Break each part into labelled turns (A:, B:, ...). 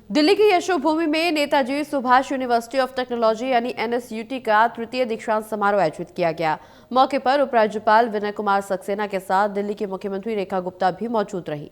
A: दिल्ली की यशोभूमि में Netaji Subhash university of technology यानी NSUT का तृतीय दीक्षांत समारोह आयोजित किया गया। मौके पर उपराज्यपाल विनय कुमार सक्सेना के साथ दिल्ली की मुख्यमंत्री रेखा गुप्ता भी मौजूद रही।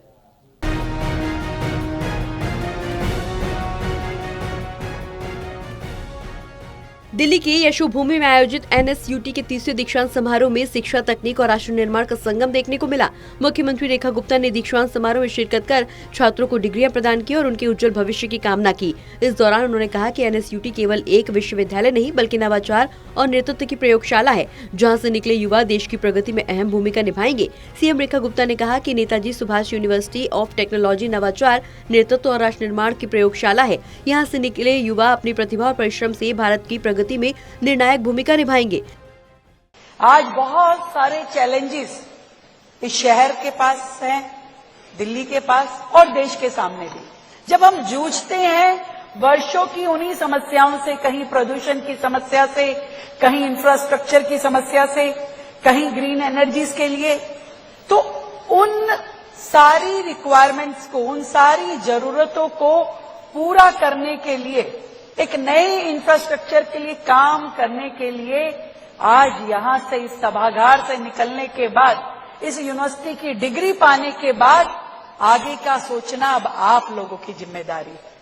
A: दिल्ली की यशोभूमि में आयोजित NSUT के तीसरे दीक्षांत समारोह में शिक्षा, तकनीक और राष्ट्र निर्माण का संगम देखने को मिला। मुख्यमंत्री रेखा गुप्ता ने दीक्षांत समारोह में शिरकत कर छात्रों को डिग्रियां प्रदान की और उनके उज्जवल भविष्य की कामना की। इस दौरान उन्होंने कहा कि NSUT केवल एक विश्वविद्यालय नहीं बल्कि नवाचार और नेतृत्व की प्रयोगशाला है, जहाँ से निकले युवा देश की प्रगति में अहम भूमिका निभाएंगे। CM रेखा गुप्ता ने कहा कि Netaji Subhash university of technology नवाचार, नेतृत्व और राष्ट्र निर्माण की प्रयोगशाला है। यहाँ से निकले युवा अपनी प्रतिभा और परिश्रम से भारत की प्रगति में निर्णायक भूमिका निभाएंगे।
B: आज बहुत सारे चैलेंजेस इस शहर के पास हैं, दिल्ली के पास और देश के सामने भी। जब हम जूझते हैं वर्षों की उन्हीं समस्याओं से, कहीं प्रदूषण की समस्या से, कहीं इंफ्रास्ट्रक्चर की समस्या से, कहीं ग्रीन एनर्जीज के लिए, तो उन सारी रिक्वायरमेंट्स को, उन सारी जरूरतों को पूरा करने के लिए, एक नए इंफ्रास्ट्रक्चर के लिए काम करने के लिए आज यहां से, इस सभागार से निकलने के बाद, इस यूनिवर्सिटी की डिग्री पाने के बाद आगे का सोचना अब आप लोगों की जिम्मेदारी है।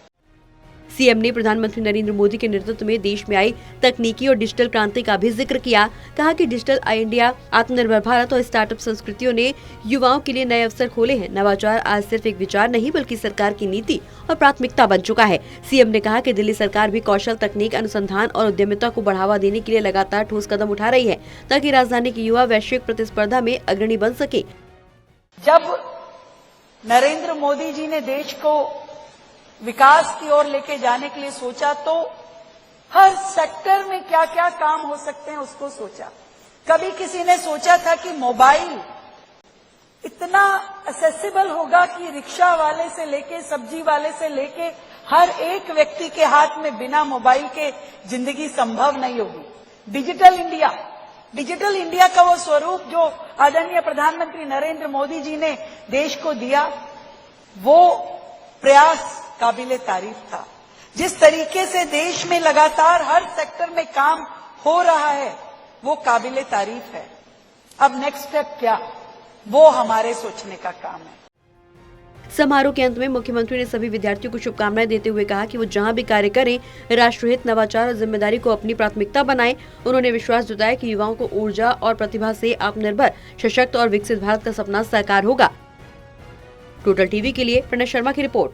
A: CM ने प्रधानमंत्री नरेंद्र मोदी के नेतृत्व में देश में आई तकनीकी और डिजिटल क्रांति का भी जिक्र किया। कहा कि डिजिटल इंडिया, आत्मनिर्भर भारत और स्टार्टअप संस्कृतियों ने युवाओं के लिए नए अवसर खोले हैं। नवाचार आज सिर्फ एक विचार नहीं बल्कि सरकार की नीति और प्राथमिकता बन चुका है। CM ने कहा कि दिल्ली सरकार भी कौशल, तकनीक, अनुसंधान और उद्यमिता को बढ़ावा देने के लिए लगातार ठोस कदम उठा रही है, ताकि राजधानी के युवा वैश्विक प्रतिस्पर्धा में अग्रणी बन सके।
B: जब नरेंद्र मोदी जी ने देश को विकास की ओर लेके जाने के लिए सोचा, तो हर सेक्टर में क्या क्या काम हो सकते हैं उसको सोचा। कभी किसी ने सोचा था कि मोबाइल इतना एक्सेसिबल होगा कि रिक्शा वाले से लेके, सब्जी वाले से लेके हर एक व्यक्ति के हाथ में बिना मोबाइल के जिंदगी संभव नहीं होगी। डिजिटल इंडिया का वो स्वरूप जो आदरणीय प्रधानमंत्री नरेंद्र मोदी जी ने देश को दिया, वो प्रयास काबिले तारीफ था। जिस तरीके से देश में लगातार हर सेक्टर में काम हो रहा है, वो काबिले तारीफ है। अब नेक्स्ट स्टेप क्या, वो हमारे सोचने का काम है।
A: समारोह के अंत में मुख्यमंत्री ने सभी विद्यार्थियों को शुभकामनाएं देते हुए कहा कि वो जहां भी कार्य करें, राष्ट्रहित, नवाचार और जिम्मेदारी को अपनी प्राथमिकता बनाएं। उन्होंने विश्वास जताया कि युवाओं को ऊर्जा और प्रतिभा से आत्मनिर्भर, सशक्त और विकसित भारत का सपना साकार होगा। टोटल टीवी के लिए प्रणय शर्मा की रिपोर्ट।